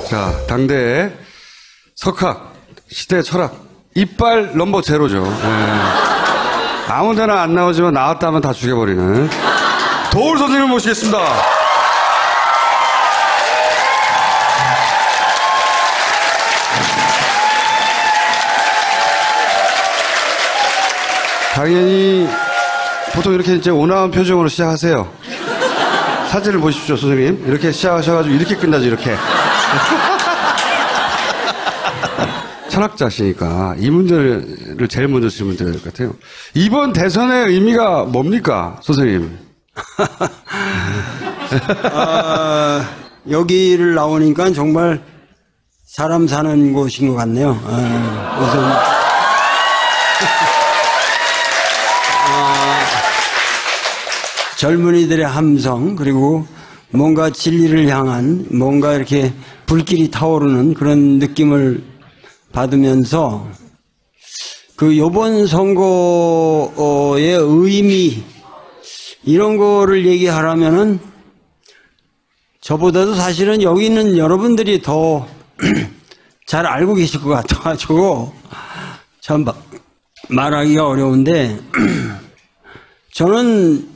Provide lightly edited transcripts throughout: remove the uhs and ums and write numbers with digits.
자, 당대의 석학, 시대 철학, 이빨 넘버 제로죠. 네. 아무 데나 안 나오지만 나왔다면 다 죽여버리는 도울 선생님을 모시겠습니다. 당연히 보통 이렇게 이제 온화한 표정으로 시작하세요. 사진을 보십시오, 선생님. 이렇게 시작하셔가지고 이렇게 끝나죠, 이렇게. 철학자시니까 이 문제를 제일 먼저 질문드려야 될 것 같아요. 이번 대선의 의미가 뭡니까, 선생님? 여기를 나오니까 정말 사람 사는 곳인 것 같네요. 우선 젊은이들의 함성, 그리고 뭔가 진리를 향한 뭔가 이렇게 불길이 타오르는 그런 느낌을 받으면서 요번 선거의 의미, 이런 거를 얘기하라면은 저보다도 사실은 여기 있는 여러분들이 더 잘 알고 계실 것 같아가지고 참 말하기가 어려운데, 저는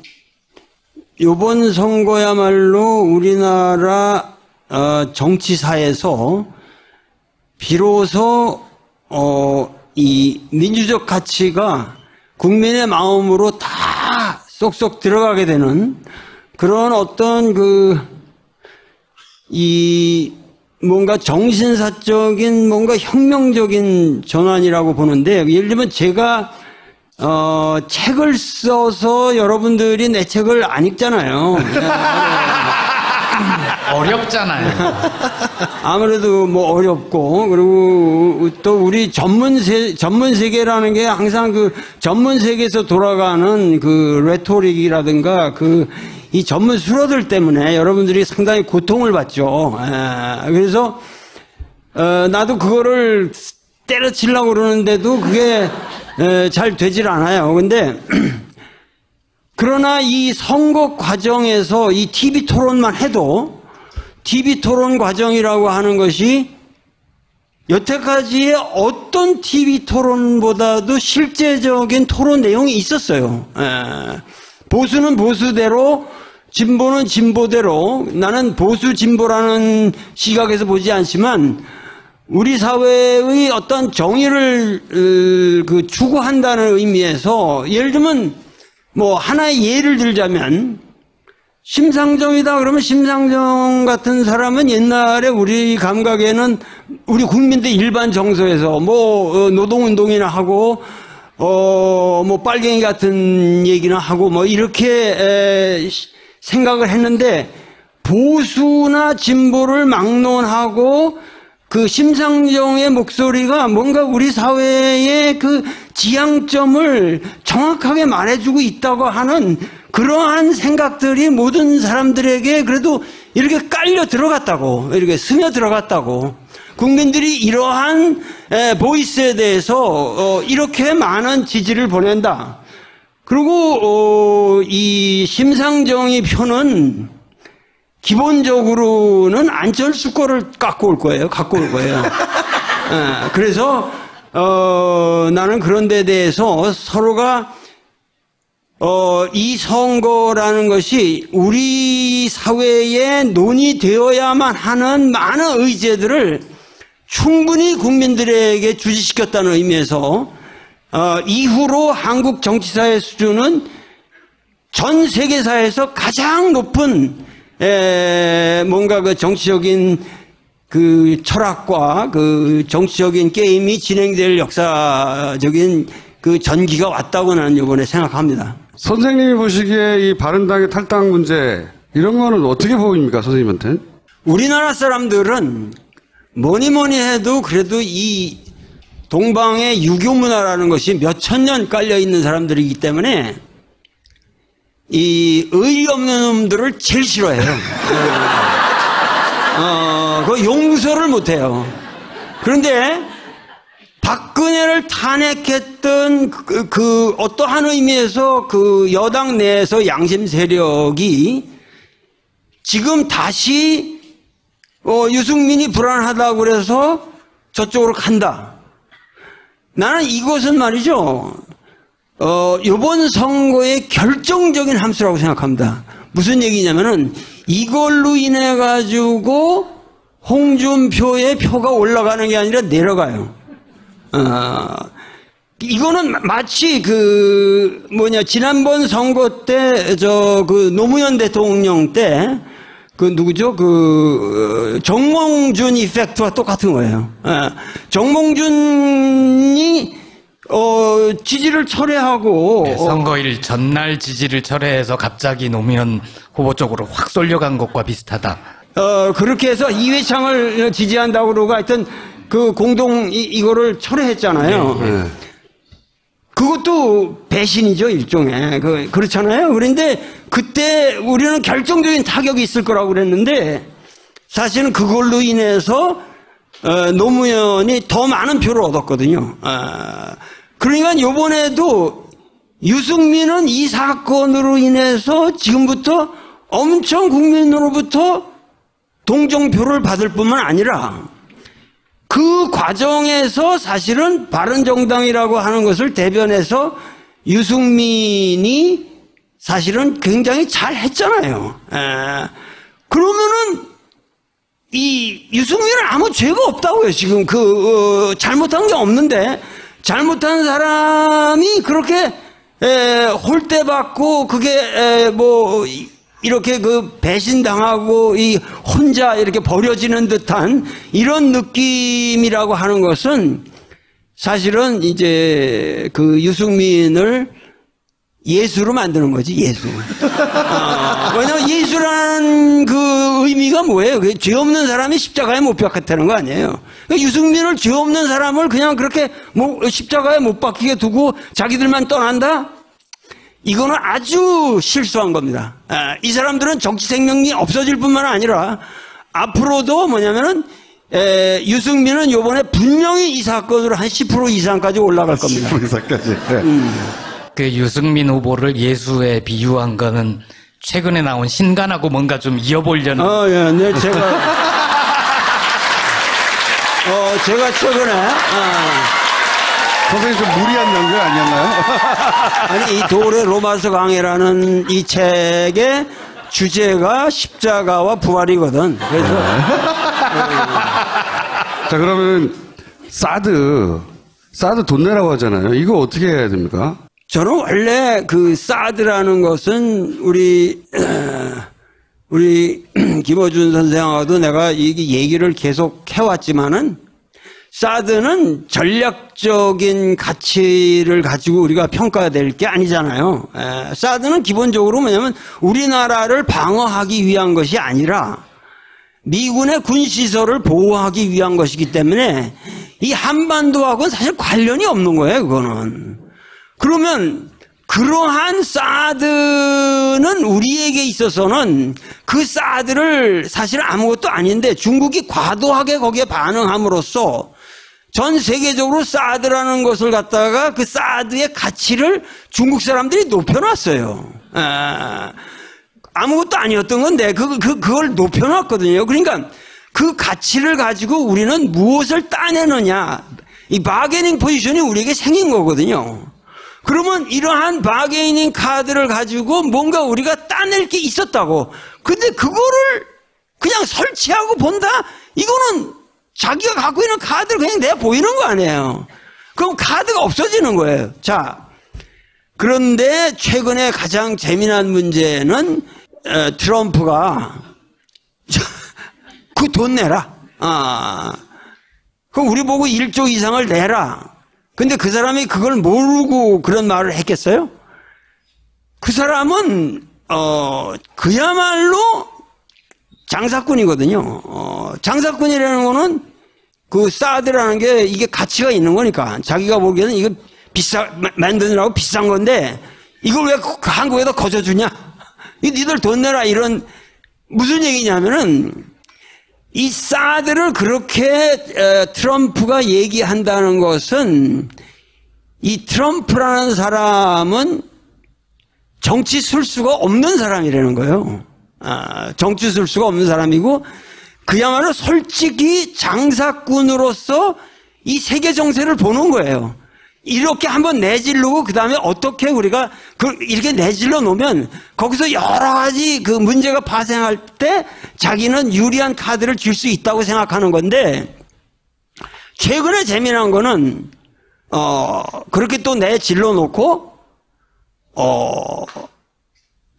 요번 선거야말로 우리나라 정치사에서 비로소 이 민주적 가치가 국민의 마음으로 다 쏙쏙 들어가게 되는 그런 어떤 이 뭔가 정신사적인 뭔가 혁명적인 전환이라고 보는데, 예를 들면 제가 책을 써서 여러분들이 내 책을 안 읽잖아요. 어렵잖아요. 아무래도 뭐 어렵고, 그리고 또 우리 전문 세계라는 게 항상 전문 세계에서 돌아가는 레토릭이라든가 이 전문 수로들 때문에 여러분들이 상당히 고통을 받죠. 그래서 나도 그거를 때려치려고 그러는데도 그게 잘 되질 않아요. 근데 그러나 이 선거 과정에서 이 TV 토론만 해도, TV 토론 과정이라고 하는 것이 여태까지의 어떤 TV 토론보다도 실제적인 토론 내용이 있었어요. 보수는 보수대로, 진보는 진보대로, 나는 보수 진보라는 시각에서 보지 않지만 우리 사회의 어떤 정의를 추구한다는 의미에서, 예를 들면 뭐 하나의 예를 들자면, 심상정이다 그러면 심상정 같은 사람은 옛날에 우리 감각에는 우리 국민들 일반 정서에서 노동운동이나 하고 뭐 빨갱이 같은 얘기나 하고 뭐 이렇게 생각을 했는데, 보수나 진보를 막론하고 심상정의 목소리가 뭔가 우리 사회의 지향점을 정확하게 말해주고 있다고 하는 그러한 생각들이 모든 사람들에게 그래도 이렇게 깔려 들어갔다고, 이렇게 스며 들어갔다고, 국민들이 이러한 보이스에 대해서 이렇게 많은 지지를 보낸다. 그리고 이 심상정의 표는 기본적으로는 안철수 거를 갖고 올 거예요. 그래서 나는 그런 데 대해서 서로가 이 선거라는 것이 우리 사회에 논의되어야만 하는 많은 의제들을 충분히 국민들에게 주시시켰다는 의미에서 이후로 한국 정치사의 수준은 전 세계사에서 가장 높은 뭔가 정치적인 철학과 정치적인 게임이 진행될 역사적인 전기가 왔다고 나는 이번에 생각합니다. 선생님이 보시기에 이 바른당의 탈당 문제, 이런 거는 어떻게 보입니까, 선생님한테? 우리나라 사람들은 뭐니 해도 그래도 이 동방의 유교 문화라는 것이 몇천 년 깔려 있는 사람들이기 때문에 이 의리 없는 놈들을 제일 싫어해요. 용서를 못해요. 그런데 박근혜를 탄핵했던 어떠한 의미에서 여당 내에서 양심 세력이 지금 다시 유승민이 불안하다고 그래서 저쪽으로 간다. 나는 이것은 말이죠. 이번 선거의 결정적인 함수라고 생각합니다. 무슨 얘기냐면은 이걸로 인해 가지고 홍준표의 표가 올라가는 게 아니라 내려가요. 이거는 마치 지난번 선거 때 노무현 대통령 때 누구죠? 정몽준 이펙트와 똑같은 거예요. 정몽준이 지지를 철회하고 네, 선거일 전날 지지를 철회해서 갑자기 노무현 후보 쪽으로 확 쏠려간 것과 비슷하다. 그렇게 해서 이회창을 지지한다고 그러고 하여튼 이거를 철회했잖아요. 네. 그것도 배신이죠, 일종의. 그렇잖아요. 그런데 그때 우리는 결정적인 타격이 있을 거라고 그랬는데 사실은 그걸로 인해서 노무현이 더 많은 표를 얻었거든요. 그러니까 이번에도 유승민은 이 사건으로 인해서 지금부터 엄청 국민으로부터 동정표를 받을 뿐만 아니라 그 과정에서 사실은 바른정당이라고 하는 것을 대변해서 유승민이 사실은 굉장히 잘 했잖아요. 그러면은 이 유승민은 아무 죄가 없다고요. 지금 잘못한 게 없는데 잘못한 사람이 그렇게 홀대받고 그게 이렇게 배신당하고 혼자 이렇게 버려지는 듯한 이런 느낌이라고 하는 것은 사실은 이제 유승민을 예수로 만드는 거지, 예수. 왜냐면 예수라는 의미가 뭐예요? 죄 없는 사람이 십자가에 못 박혔다는 거 아니에요. 유승민을 죄 없는 사람을 그냥 그렇게 십자가에 못 박히게 두고 자기들만 떠난다? 이거는 아주 실수한 겁니다. 이 사람들은 정치 생명이 없어질 뿐만 아니라 앞으로도 유승민은 요번에 분명히 이 사건으로 한 10% 이상까지 올라갈 겁니다. 10% 이상까지. 그 유승민 후보를 예수에 비유한 거는 최근에 나온 신간하고 뭔가 좀 이어보려는. 예, 네, 제가 최근에, 선생님 좀 무리한 연결 아니었나요? 아니, 이 돌의 로마서 강해라는 이 책의 주제가 십자가와 부활이거든. 그래서. 자, 그러면 사드 돈 내라고 하잖아요. 이거 어떻게 해야 됩니까? 저는 원래 사드라는 것은 우리 김어준 선생하고도 내가 이 얘기를 계속 해왔지만은 사드는 전략적인 가치를 가지고 우리가 평가될 게 아니잖아요. 사드는 기본적으로 뭐냐면 우리나라를 방어하기 위한 것이 아니라 미군의 군시설을 보호하기 위한 것이기 때문에 이 한반도하고는 사실 관련이 없는 거예요, 그거는. 그러면 그러한 사드는 우리에게 있어서는 그 사드를 사실 아무것도 아닌데 중국이 과도하게 거기에 반응함으로써 전 세계적으로 사드라는 것을 갖다가 그 사드의 가치를 중국 사람들이 높여놨어요. 아무것도 아니었던 건데 그걸 높여놨거든요. 그러니까 그 가치를 가지고 우리는 무엇을 따내느냐, 이 바게닝 포지션이 우리에게 생긴 거거든요. 그러면 이러한 바게닝 카드를 가지고 뭔가 우리가 따낼 게 있었다고. 근데 그거를 그냥 설치하고 본다? 이거는 자기가 갖고 있는 카드를 그냥 내가 보이는 거 아니에요. 그럼 카드가 없어지는 거예요. 자, 그런데 최근에 가장 재미난 문제는 트럼프가 그 돈 내라. 그럼 우리 보고 1조 이상을 내라. 근데 그 사람이 그걸 모르고 그런 말을 했겠어요? 그 사람은 그야말로 장사꾼이거든요. 장사꾼이라는 거는 그 사드라는 게 이게 가치가 있는 거니까 자기가 보기에는 이거 만드느라고 비싼 건데 이걸 왜 한국에다 거저주냐? 니들 돈 내라. 이런 무슨 얘기냐면은 이 사드를 그렇게 트럼프가 얘기한다는 것은 이 트럼프라는 사람은 정치 술수가 없는 사람이라는 거예요. 정치 술수가 없는 사람이고 그야말로 솔직히 장사꾼으로서 이 세계 정세를 보는 거예요. 이렇게 한번 내질르고 그 다음에 어떻게 우리가 이렇게 내질러 놓으면 거기서 여러 가지 그 문제가 발생할 때 자기는 유리한 카드를 줄 수 있다고 생각하는 건데, 최근에 재미난 거는 그렇게 또 내질러 놓고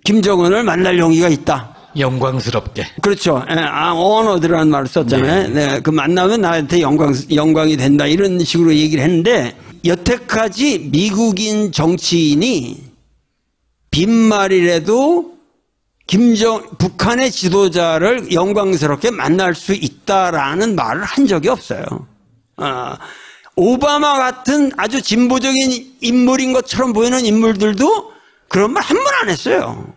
김정은을 만날 용의가 있다. 영광스럽게. 그렇죠. 어너드라는 말을 썼잖아요. 네, 그 만나면 나한테 영광이 된다. 이런 식으로 얘기를 했는데, 여태까지 미국인 정치인이 빈말이라도 북한의 지도자를 영광스럽게 만날 수 있다라는 말을 한 적이 없어요. 오바마 같은 아주 진보적인 인물인 것처럼 보이는 인물들도 그런 말 한 번 안 했어요.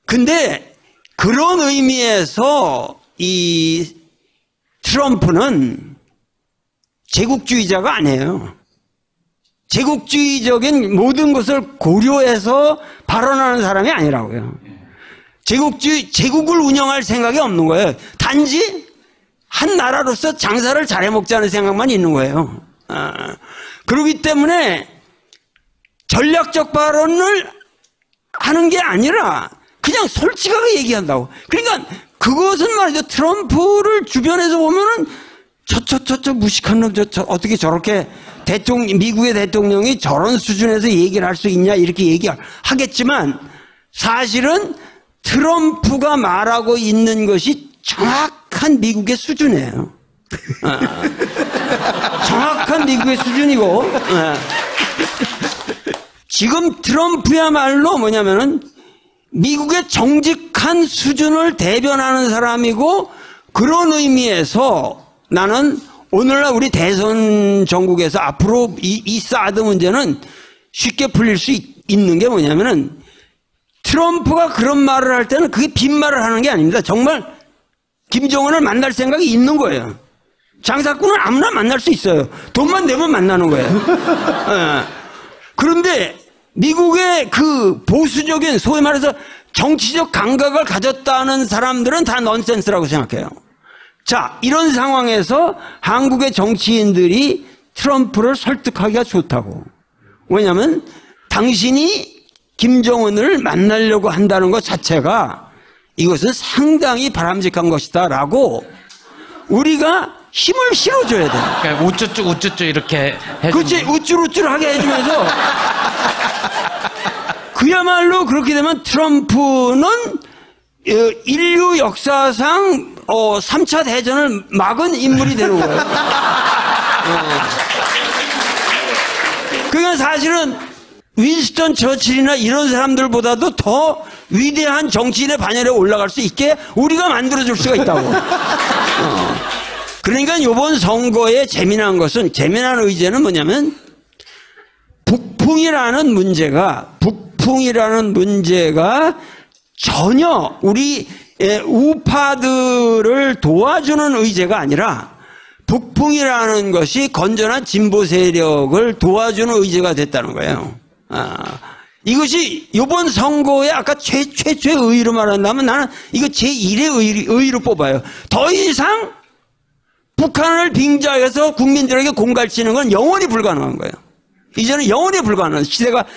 근데 그런 의미에서 이 트럼프는 제국주의자가 아니에요. 제국주의적인 모든 것을 고려해서 발언하는 사람이 아니라고요. 제국을 운영할 생각이 없는 거예요. 단지 한 나라로서 장사를 잘해 먹자는 생각만 있는 거예요. 그렇기 때문에 전략적 발언을 하는 게 아니라 그냥 솔직하게 얘기한다고. 그러니까 그것은 말이죠. 트럼프를 주변에서 보면은 저 무식한 놈, 어떻게 저렇게 미국의 대통령이 저런 수준에서 얘기를 할 수 있냐, 이렇게 얘기하겠지만, 사실은 트럼프가 말하고 있는 것이 정확한 미국의 수준이에요. 정확한 미국의 수준이고, 지금 트럼프야말로 뭐냐면은 미국의 정직한 수준을 대변하는 사람이고, 그런 의미에서 나는 오늘날 우리 대선 전국에서 앞으로 이 사드 문제는 쉽게 풀릴 수 있는 게 뭐냐면은, 트럼프가 그런 말을 할 때는 그게 빈말을 하는 게 아닙니다. 정말 김정은을 만날 생각이 있는 거예요. 장사꾼은 아무나 만날 수 있어요. 돈만 내면 만나는 거예요. 그런데 미국의 그 보수적인, 소위 말해서 정치적 감각을 가졌다는 사람들은 다 넌센스라고 생각해요. 자, 이런 상황에서 한국의 정치인들이 트럼프를 설득하기가 좋다고. 왜냐하면 당신이 김정은을 만나려고 한다는 것 자체가 이것은 상당히 바람직한 것이다 라고 우리가 힘을 실어줘야 돼요. 그러니까 우쭈쭈 이렇게 해주면. 그렇지, 우쭐우쭐하게 해주면서 그야말로 그렇게 되면 트럼프는 인류 역사상 3차 대전을 막은 인물이 되는 거예요. 그러니까 사실은 윈스턴 처칠이나 이런 사람들보다도 더 위대한 정치인의 반열에 올라갈 수 있게 우리가 만들어줄 수가 있다고. 그러니까 이번 선거의 재미난 의제는 뭐냐면, 북풍이라는 문제가 전혀 우리 우파들을 도와주는 의제가 아니라 북풍이라는 것이 건전한 진보 세력을 도와주는 의제가 됐다는 거예요. 이것이 이번 선거에 아까 최초의 의의로 말한다면 나는 이거 제1의 의의로 뽑아요. 더 이상 북한을 빙자해서 국민들에게 공갈치는 건 영원히 불가능한 거예요. 이제는 영원히 불가능한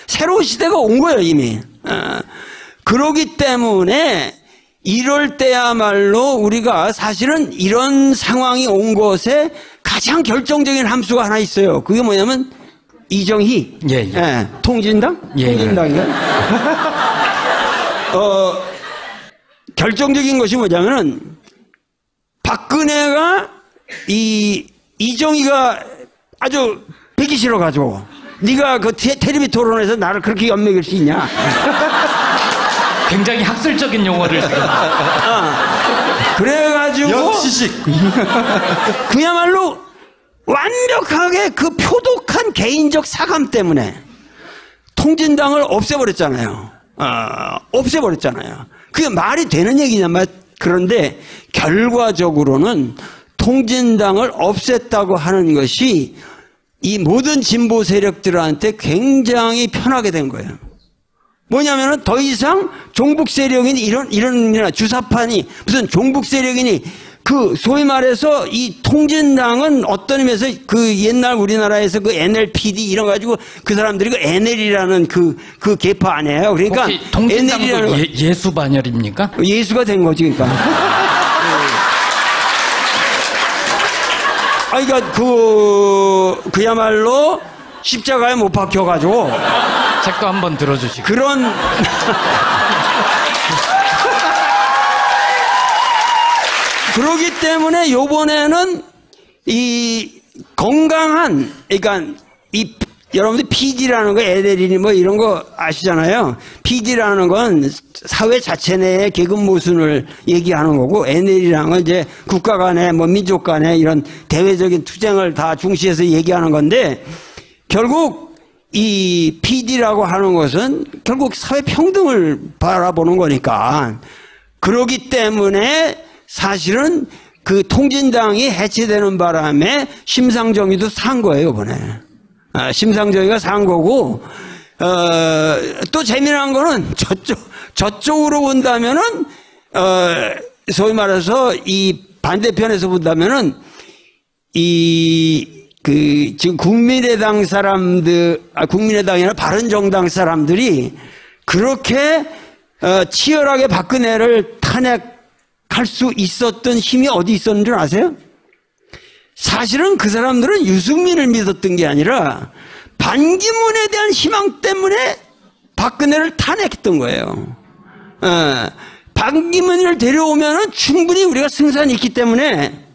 새로운 시대가 온 거예요, 이미. 그러기 때문에 이럴 때야말로 우리가 사실은 이런 상황이 온 것에 가장 결정적인 함수가 하나 있어요. 그게 뭐냐면 이정희, 통진당? 통진당인가요? 결정적인 것이 뭐냐면은 박근혜가 이정희가 아주 배기 싫어가지고 네가 그 텔레비 토론에서 나를 그렇게 연맥일 수 있냐? 굉장히 학술적인 용어를 그래가지고 역시식 그야말로 완벽하게 그 표독한 개인적 사감 때문에 통진당을 없애버렸잖아요. 없애버렸잖아요. 그게 말이 되는 얘기냐? 그런데 결과적으로는 통진당을 없앴다고 하는 것이 이 모든 진보 세력들한테 굉장히 편하게 된 거예요. 뭐냐면은 더 이상 종북 세력이니 이런 주사파니 무슨 종북 세력이니 그 소위 말해서 이 통진당은 어떤 의미에서 그 옛날 우리나라에서 그 NLPD 이런 거 가지고 그 사람들이 그 NL이라는 그 계파 아니에요. 그러니까 혹시 통진당도 NL이라는 예수 반열입니까? 예수가 된 거지, 그러니까. 그러니까 그야말로 십자가에 못 박혀가지고 책도 한번 들어주시고. 그런 그러기 때문에 요번에는 이 건강한, 그러니까 이 여러분들 PD라는 거, 에데린이 뭐 이런 거 아시잖아요. PD라는 건 사회 자체 내의 계급 모순을 얘기하는 거고, NL이라는 건 이제 국가 간의 뭐 민족 간의 이런 대외적인 투쟁을 다 중시해서 얘기하는 건데, 결국 이 PD라고 하는 것은 결국 사회 평등을 바라보는 거니까, 그러기 때문에 사실은 그 통진당이 해체되는 바람에 심상정의도 산 거예요, 이번에. 심상정의가 산 거고, 또 재미난 거는 저쪽으로 본다면은, 소위 말해서 이 반대편에서 본다면은, 지금 국민의당 사람들, 국민의당이나 바른정당 사람들이 그렇게, 치열하게 박근혜를 탄핵할 수 있었던 힘이 어디 있었는 줄 아세요? 사실은 그 사람들은 유승민을 믿었던 게 아니라 반기문에 대한 희망 때문에 박근혜를 탄핵했던 거예요. 반기문을 데려오면은 충분히 우리가 승산이 있기 때문에.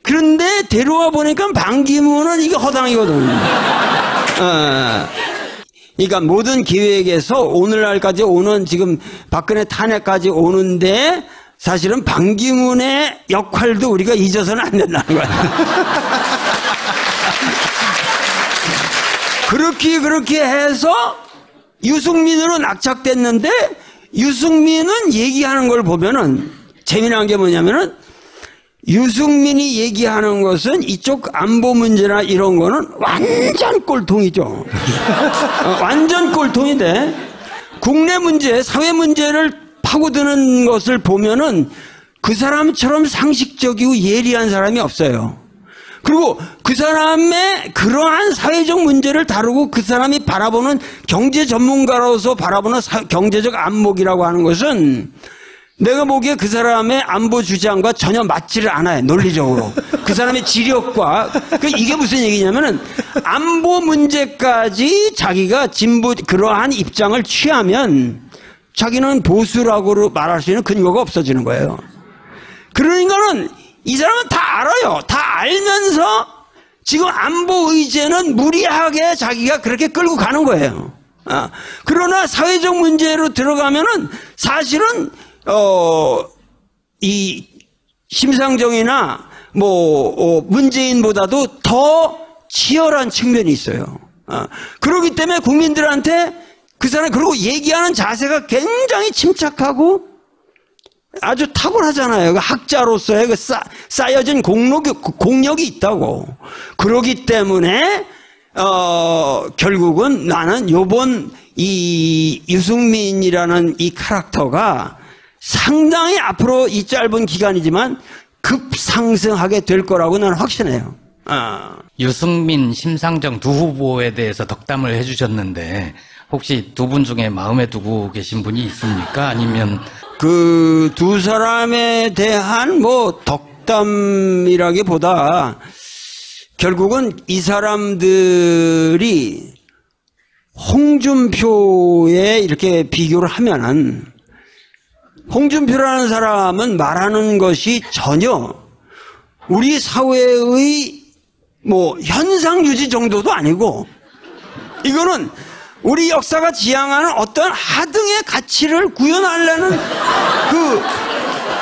그런데 데려와 보니까 반기문은 이게 허당이거든. 그러니까 모든 기획에서 오늘날까지 오는 지금 박근혜 탄핵까지 오는데 사실은 반기문의 역할도 우리가 잊어서는 안 된다는 거야. 그렇게 해서 유승민으로 낙착됐는데, 유승민은 얘기하는 걸 보면은 재미난 게 뭐냐면은, 유승민이 얘기하는 것은 이쪽 안보 문제나 이런 거는 완전 꼴통이죠. 완전 꼴통인데, 국내 문제, 사회 문제를 파고드는 것을 보면은 그 사람처럼 상식적이고 예리한 사람이 없어요. 그리고 그 사람의 그러한 사회적 문제를 다루고 그 사람이 바라보는 경제 전문가로서 바라보는 경제적 안목이라고 하는 것은 내가 보기에 그 사람의 안보 주장과 전혀 맞지를 않아요, 논리적으로. 그 사람의 지력과, 이게 무슨 얘기냐면은, 안보 문제까지 자기가 그러한 입장을 취하면 자기는 보수라고 말할 수 있는 근거가 없어지는 거예요. 그러니까는 이 사람은 다 알아요. 다 알면서 지금 안보 의제는 무리하게 자기가 그렇게 끌고 가는 거예요. 그러나 사회적 문제로 들어가면은 사실은 이 심상정이나 문재인보다도 더 치열한 측면이 있어요. 그렇기 때문에 국민들한테 그 사람, 그리고 얘기하는 자세가 굉장히 침착하고 아주 탁월하잖아요. 그 학자로서의 쌓여진 공력이 있다고. 그러기 때문에, 결국은 나는 요번 이 유승민이라는 이 캐릭터가 상당히 앞으로 이 짧은 기간이지만 급상승하게 될 거라고 나는 확신해요. 유승민, 심상정 두 후보에 대해서 덕담을 해주셨는데 혹시 두 분 중에 마음에 두고 계신 분이 있습니까? 아니면 그 두 사람에 대한 덕담이라기보다 결국은 이 사람들이 홍준표에 이렇게 비교를 하면은, 홍준표라는 사람은 말하는 것이 전혀 우리 사회의 현상 유지 정도도 아니고, 이거는 우리 역사가 지향하는 어떤 하등의 가치를 구현하려는 그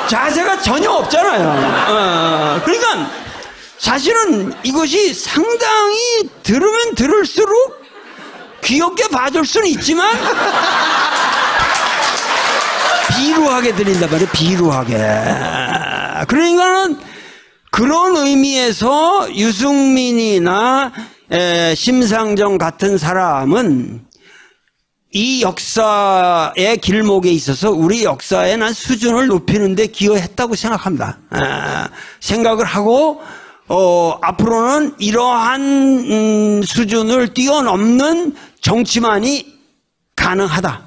자세가 전혀 없잖아요. 그러니까 사실은 이것이 상당히 들으면 들을수록 귀엽게 봐줄 수는 있지만 비루하게 들린단 말이에요. 비루하게. 그러니까는 그런 의미에서 유승민이나 심상정 같은 사람은 이 역사의 길목에 있어서 우리 역사의 난 수준을 높이는 데 기여했다고 생각합니다. 생각을 하고 앞으로는 이러한 수준을 뛰어넘는 정치만이 가능하다.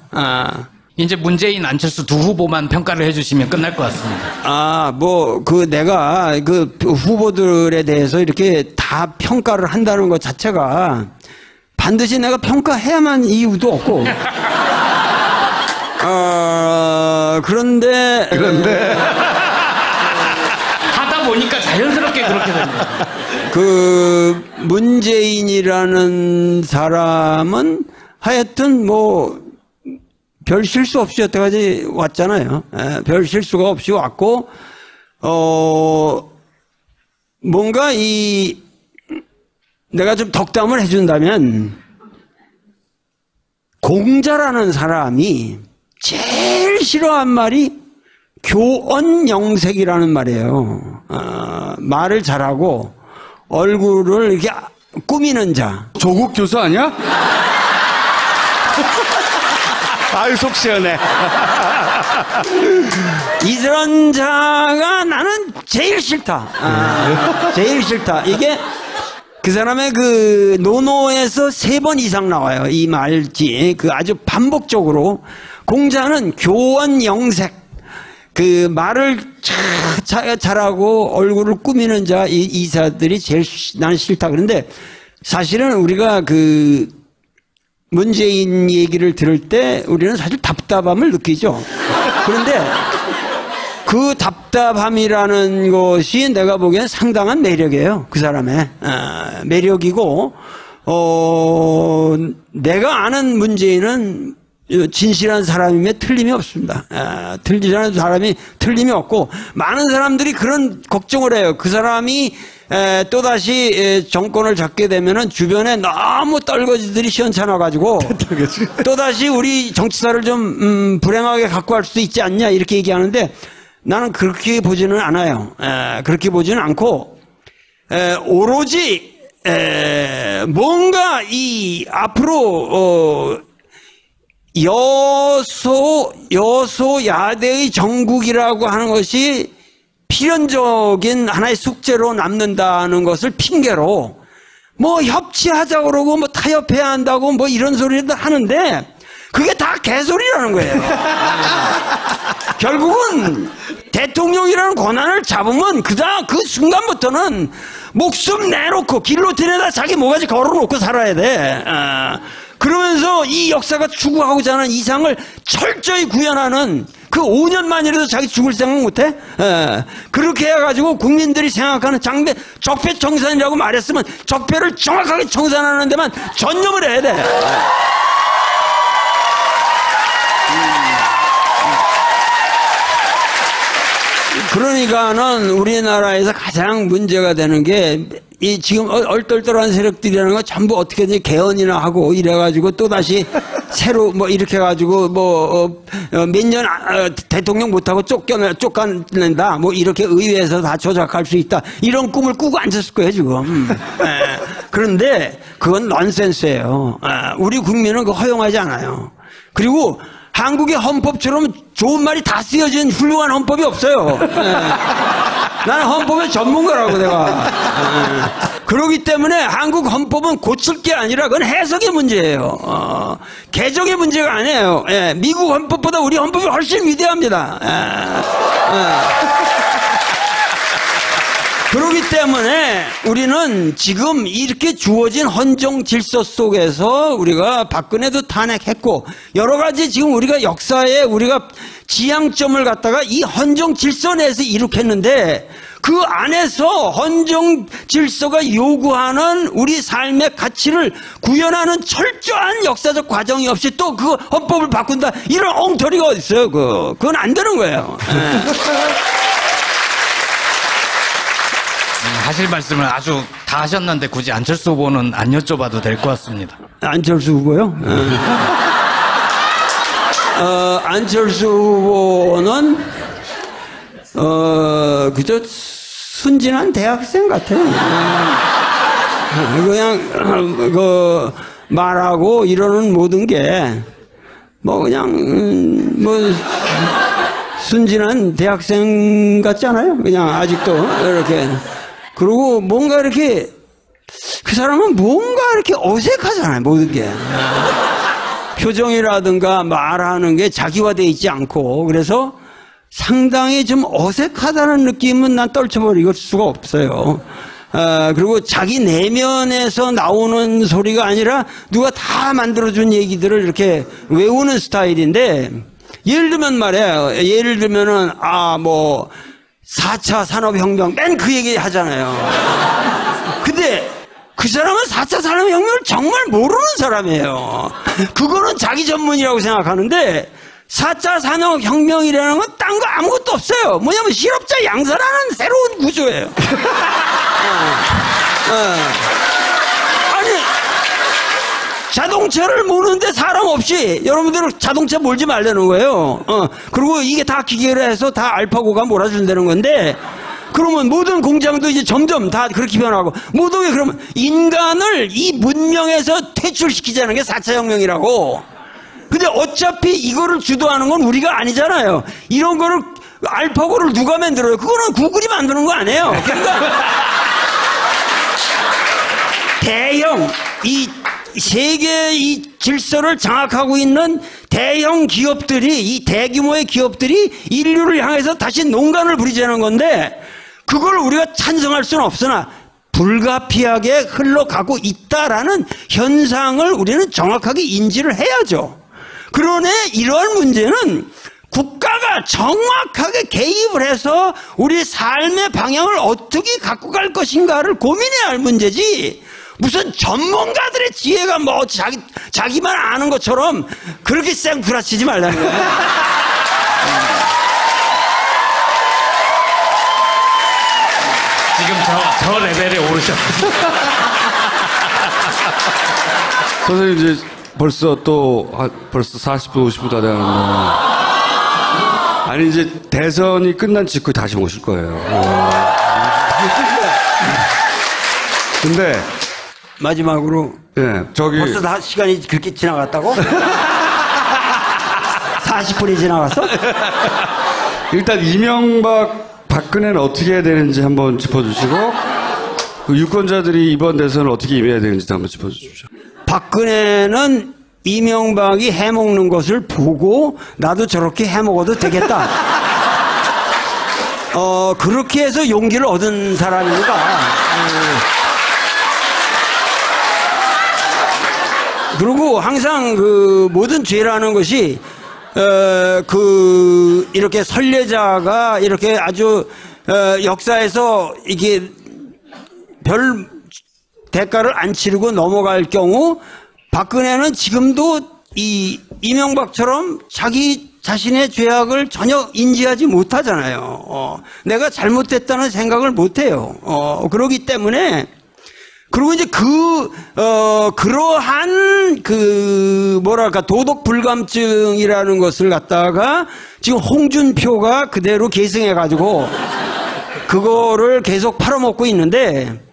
이제 문재인, 안철수 두 후보만 평가를 해주시면 끝날 것 같습니다. 내가 그 후보들에 대해서 이렇게 다 평가를 한다는 것 자체가 반드시 내가 평가해야만 이유도 없고. 그런데. 하다 보니까 자연스럽게 그렇게 됩니다. 그 문재인이라는 사람은 하여튼 별 실수 없이 여태까지 왔잖아요. 별 실수가 없이 왔고, 뭔가 내가 좀 덕담을 해준다면, 공자라는 사람이 제일 싫어한 말이 교언영색이라는 말이에요. 말을 잘하고, 얼굴을 이렇게 꾸미는 자. 조국 교수 아니야? 아유, 속 시원해. 이런 자가 나는 제일 싫다. 제일 싫다. 이게 그 사람의 그 논어에서 3번 이상 나와요. 이 말지. 그 아주 반복적으로. 공자는 교언영색. 그 말을 잘하고 얼굴을 꾸미는 자, 이사들이 제일 나는 싫다. 그런데 사실은 우리가 그 문재인 얘기를 들을 때 우리는 사실 답답함을 느끼죠. 그런데 그 답답함이라는 것이 내가 보기엔 상당한 매력이에요. 그 사람의 매력이고, 내가 아는 문재인은 진실한 사람임에 틀림이 없습니다. 진실한 사람이 틀림이 없고, 많은 사람들이 그런 걱정을 해요. 그 사람이 또다시 정권을 잡게 되면은 주변에 너무 떨거지들이 시원찮아가지고 또다시 우리 정치사를 좀 불행하게 갖고 갈 수도 있지 않냐 이렇게 얘기하는데, 나는 그렇게 보지는 않아요. 그렇게 보지는 않고, 오로지 뭔가 이 앞으로 여소야대의 정국이라고 하는 것이 필연적인 하나의 숙제로 남는다는 것을 핑계로 협치하자 그러고 타협해야 한다고 이런 소리를 하는데, 그게 다 개소리라는 거예요. 결국은 대통령이라는 권한을 잡으면 그 순간부터는 목숨 내놓고 길로틴에다 자기 모가지 걸어놓고 살아야 돼. 그러면서 이 역사가 추구하고자 하는 이상을 철저히 구현하는, 그 5년만이라도 자기 죽을 생각 못해? 그렇게 해가지고 국민들이 생각하는 적폐청산이라고 말했으면 적폐를 정확하게 청산하는 데만 전념을 해야 돼. 그러니까는 우리나라에서 가장 문제가 되는 게 지금 얼떨떨한 세력들이라는 거 전부 어떻게든 개헌이나 하고 이래가지고 또다시 새로 이렇게 해가지고 몇 년 대통령 못하고 쫓겨낸다 이렇게 의회에서 다 조작할 수 있다 이런 꿈을 꾸고 앉았을 거예요 지금. 그런데 그건 넌센스예요. 우리 국민은 그거 허용하지 않아요. 그리고 한국의 헌법처럼 좋은 말이 다 쓰여진 훌륭한 헌법이 없어요. 나는 헌법의 전문가라고 내가. 그렇기 때문에 한국 헌법은 고칠 게 아니라 그건 해석의 문제예요. 개정의 문제가 아니에요. 미국 헌법보다 우리 헌법이 훨씬 위대합니다. 그렇기 때문에 우리는 지금 이렇게 주어진 헌정 질서 속에서 우리가 박근혜도 탄핵했고 여러 가지 지금 우리가 역사에 우리가 지향점을 갖다가 이 헌정 질서 내에서 이룩했는데, 그 안에서 헌정 질서가 요구하는 우리 삶의 가치를 구현하는 철저한 역사적 과정이 없이 또 그 헌법을 바꾼다 이런 엉터리가 어디 있어요? 그건 안 되는 거예요. 하실 말씀을 아주 다 하셨는데 굳이 안철수 후보는 안 여쭤봐도 될 것 같습니다. 안철수 후보요? 안철수 후보는 그저 순진한 대학생 같아요. 그냥 말하고 이러는 모든 게 뭐 그냥 뭐 순진한 대학생 같지 않아요? 그냥 아직도 이렇게. 그리고 뭔가 이렇게 그 사람은 뭔가 이렇게 어색하잖아요, 모든 게. 표정이라든가 말하는 게 자기화되어 있지 않고, 그래서 상당히 좀 어색하다는 느낌은 난 떨쳐버릴 수가 없어요. 그리고 자기 내면에서 나오는 소리가 아니라 누가 다 만들어준 얘기들을 이렇게 외우는 스타일인데, 예를 들면 말이에요. 예를 들면은, 4차 산업혁명, 맨 그 얘기 하잖아요. 근데 그 사람은 4차 산업혁명을 정말 모르는 사람이에요. 그거는 자기 전문이라고 생각하는데, 4차 산업혁명이라는 건 딴 거 아무것도 없어요. 뭐냐면 실업자 양산하는 새로운 구조예요. 아니, 자동차를 모르는데 사람 없이 여러분들은 자동차 몰지 말라는 거예요. 그리고 이게 다 기계로 해서 다 알파고가 몰아준다는 건데, 그러면 모든 공장도 이제 점점 다 그렇게 변하고, 모든 게 그러면 인간을 이 문명에서 퇴출시키자는 게 4차 혁명이라고. 근데 어차피 이거를 주도하는 건 우리가 아니잖아요. 이런 거를 알파고를 누가 만들어요? 그거는 구글이 만드는 거 아니에요. 그러니까 대형 이 세계 이 질서를 장악하고 있는 대형 기업들이, 이 대규모의 기업들이 인류를 향해서 다시 농간을 부리자는 건데, 그걸 우리가 찬성할 수는 없으나 불가피하게 흘러가고 있다라는 현상을 우리는 정확하게 인지를 해야죠. 그러네 이러한 문제는 국가가 정확하게 개입을 해서 우리 삶의 방향을 어떻게 갖고 갈 것인가를 고민해야 할 문제지, 무슨 전문가들의 지혜가 뭐 자기만 아는 것처럼 그렇게 쌩구라치지 말라는 거예요. 지금 저 레벨에 오르셨어요. 선생님 이제 벌써 40분, 50분 다 돼가는데. 아니, 이제 대선이 끝난 직후에 다시 오실 거예요. 근데, 마지막으로. 예, 저기. 벌써 다 시간이 그렇게 지나갔다고? 40분이 지나갔어? 일단 이명박, 박근혜는 어떻게 해야 되는지 한번 짚어주시고, 그 유권자들이 이번 대선을 어떻게 임해야 되는지도 한번 짚어주십시오. 박근혜는 이명박이 해먹는 것을 보고 나도 저렇게 해먹어도 되겠다. 그렇게 해서 용기를 얻은 사람이니까. 그리고 항상 그 모든 죄라는 것이 이렇게 선례자가 이렇게 아주 역사에서 이게 별 대가를 안 치르고 넘어갈 경우, 박근혜는 지금도 이 이명박처럼 자기 자신의 죄악을 전혀 인지하지 못하잖아요. 내가 잘못됐다는 생각을 못해요. 그러기 때문에, 그리고 이제 그러한 도덕 불감증이라는 것을 갖다가 지금 홍준표가 그대로 계승해가지고 그거를 계속 팔아먹고 있는데,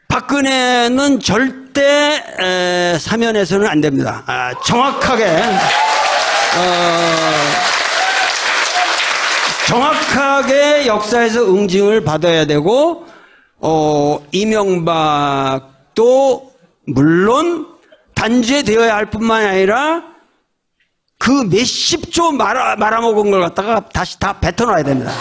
박근혜는 절대 사면해서는 안 됩니다. 정확하게 역사에서 응징을 받아야 되고, 이명박도 물론 단죄되어야 할 뿐만 아니라 그 몇십 조 말아먹은 걸 갖다가 다시 다 뱉어놔야 됩니다.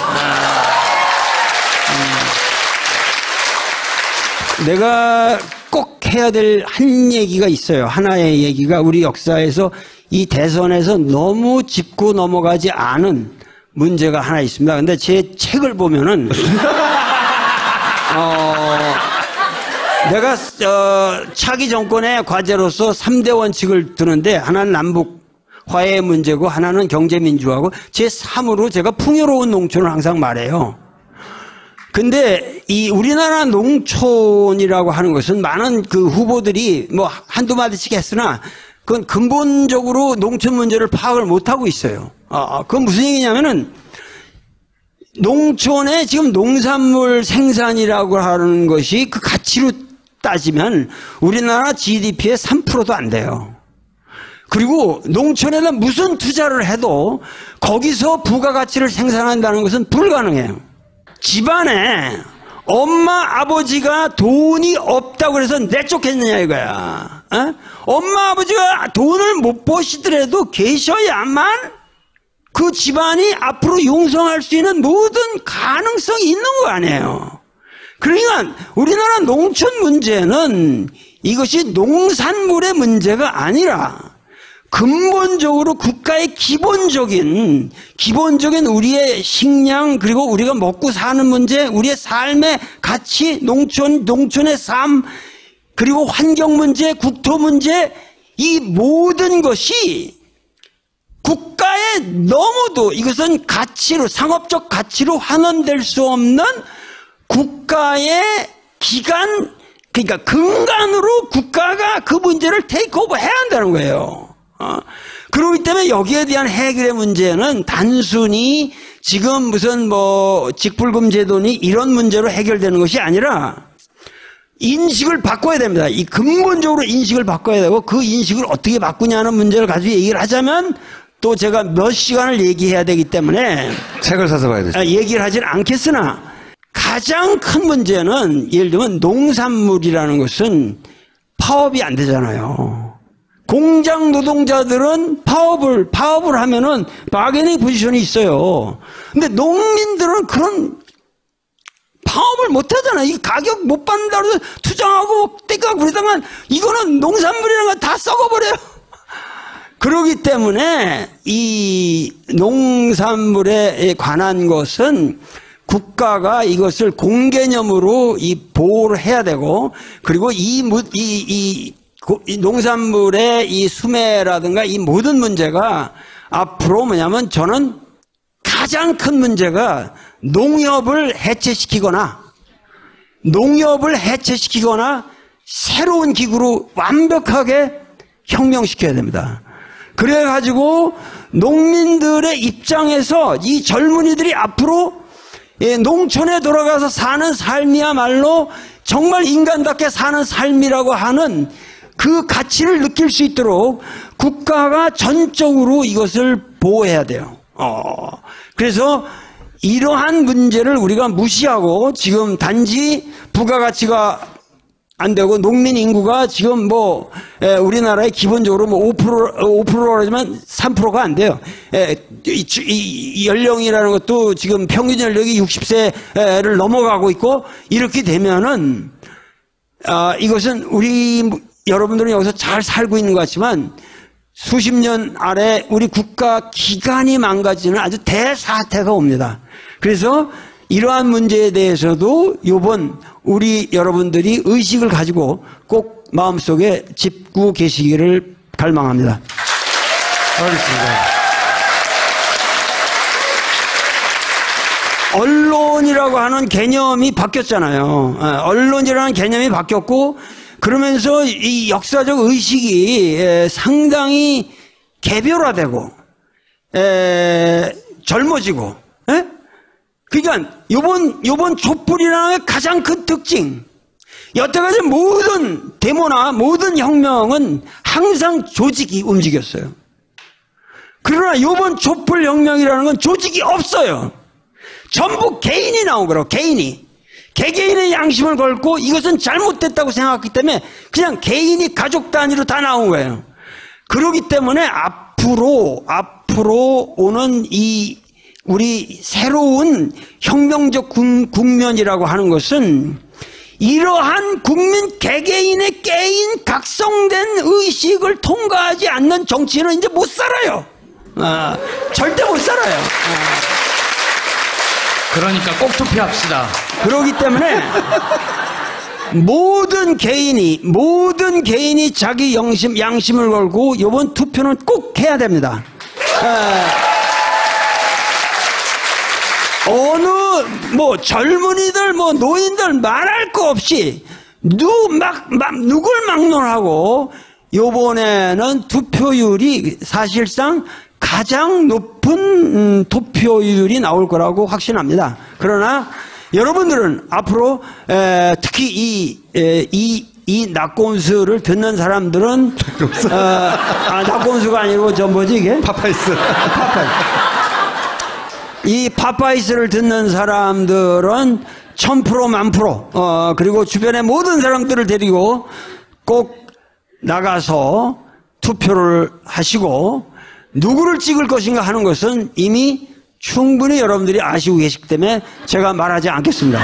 내가 꼭 해야 될 한 얘기가 있어요. 하나의 얘기가 우리 역사에서 이 대선에서 너무 짚고 넘어가지 않은 문제가 하나 있습니다. 근데 제 책을 보면은 내가 차기 정권의 과제로서 3대 원칙을 두는데, 하나는 남북 화해의 문제고 하나는 경제민주화고, 제 3으로 제가 풍요로운 농촌을 항상 말해요. 근데 이 우리나라 농촌이라고 하는 것은 많은 그 후보들이 뭐 한두 마디씩 했으나 그건 근본적으로 농촌 문제를 파악을 못하고 있어요. 그건 무슨 얘기냐면은, 농촌에 지금 농산물 생산이라고 하는 것이 그 가치로 따지면 우리나라 GDP의 3%도 안 돼요. 그리고 농촌에다 무슨 투자를 해도 거기서 부가가치를 생산한다는 것은 불가능해요. 집안에 엄마 아버지가 돈이 없다고 해서 내쫓겠느냐 이거야. 어? 엄마 아버지가 돈을 못 버시더라도 계셔야만 그 집안이 앞으로 용성할 수 있는 모든 가능성이 있는 거 아니에요. 그러니까 우리나라 농촌 문제는 이것이 농산물의 문제가 아니라 근본적으로 국가의 기본적인 우리의 식량 그리고 우리가 먹고 사는 문제, 우리의 삶의 가치, 농촌의 삶, 그리고 환경 문제, 국토 문제, 이 모든 것이 국가에 너무도 이것은 가치로, 상업적 가치로 환원될 수 없는 국가의 기간, 그러니까 근간으로 국가가 그 문제를 테이크오버 해야 한다는 거예요. 그렇기 때문에 여기에 대한 해결의 문제는 단순히 지금 무슨 직불금 제도니 이런 문제로 해결되는 것이 아니라 인식을 바꿔야 됩니다. 이 근본적으로 인식을 바꿔야 되고 그 인식을 어떻게 바꾸냐는 문제를 가지고 얘기를 하자면 또 제가 몇 시간을 얘기해야 되기 때문에 책을 사서 봐야 되죠. 얘기를 하진 않겠으나 가장 큰 문제는 예를 들면 농산물이라는 것은 파업이 안 되잖아요. 공장 노동자들은 파업을 하면은 바게닝 포지션이 있어요. 근데 농민들은 그런 파업을 못 하잖아요. 이 가격 못 받는다고 해서 투정하고 떼까 그러다가 이거는 농산물이라는 거 다 썩어버려요. 그렇기 때문에 이 농산물에 관한 것은 국가가 이것을 공개념으로 이 보호를 해야 되고 그리고 이 농산물의 이 수매라든가 이 모든 문제가 앞으로 뭐냐면 저는 가장 큰 문제가 농협을 해체시키거나 새로운 기구로 완벽하게 혁명시켜야 됩니다. 그래가지고 농민들의 입장에서 이 젊은이들이 앞으로 농촌에 돌아가서 사는 삶이야말로 정말 인간답게 사는 삶이라고 하는 그 가치를 느낄 수 있도록 국가가 전적으로 이것을 보호해야 돼요. 그래서 이러한 문제를 우리가 무시하고 지금 단지 부가가치가 안 되고 농민 인구가 지금 우리나라에 기본적으로 5%라지만 3%가 안 돼요. 이 연령이라는 것도 지금 평균 연령이 60세를 넘어가고 있고 이렇게 되면은 이것은 여러분들은 여기서 잘 살고 있는 것 같지만 수십 년 아래 우리 국가 기관이 망가지는 아주 대사태가 옵니다. 그래서 이러한 문제에 대해서도 이번 우리 여러분들이 의식을 가지고 꼭 마음속에 짚고 계시기를 갈망합니다. 알겠습니다. 언론이라고 하는 개념이 바뀌었잖아요. 언론이라는 개념이 바뀌었고 그러면서 이 역사적 의식이 상당히 개별화되고 젊어지고 그러니까 요번 촛불이라는 가장 큰 특징 여태까지 모든 데모나 모든 혁명은 항상 조직이 움직였어요. 그러나 요번 촛불 혁명이라는 건 조직이 없어요. 전부 개인이 나온 거라고 개개인의 양심을 걸고 이것은 잘못됐다고 생각했기 때문에 그냥 개인이 가족 단위로 다 나온 거예요. 그렇기 때문에 앞으로 오는 우리 새로운 혁명적 국면이라고 하는 것은 이러한 국민 개개인의 개인 각성된 의식을 통과하지 않는 정치는 이제 못 살아요. 절대 못 살아요. 그러니까 꼭 투표합시다. 그렇기 때문에 모든 개인이 자기 양심을 걸고 이번 투표는 꼭 해야 됩니다. 젊은이들 노인들 말할 거 없이 누굴 막론하고 요번에는 투표율이 사실상 가장 높은 투표율이 나올 거라고 확신합니다. 그러나 여러분들은 앞으로 특히 이 이 낙곰수를 듣는 사람들은, 낙곰수가 아니고, 뭐지, 이게? 파파이스. 이 파파이스를 듣는 사람들은 1000% 1000%, 그리고 주변의 모든 사람들을 데리고 꼭 나가서 투표를 하시고, 누구를 찍을 것인가 하는 것은 이미 충분히 여러분들이 아시고 계시기 때문에 제가 말하지 않겠습니다.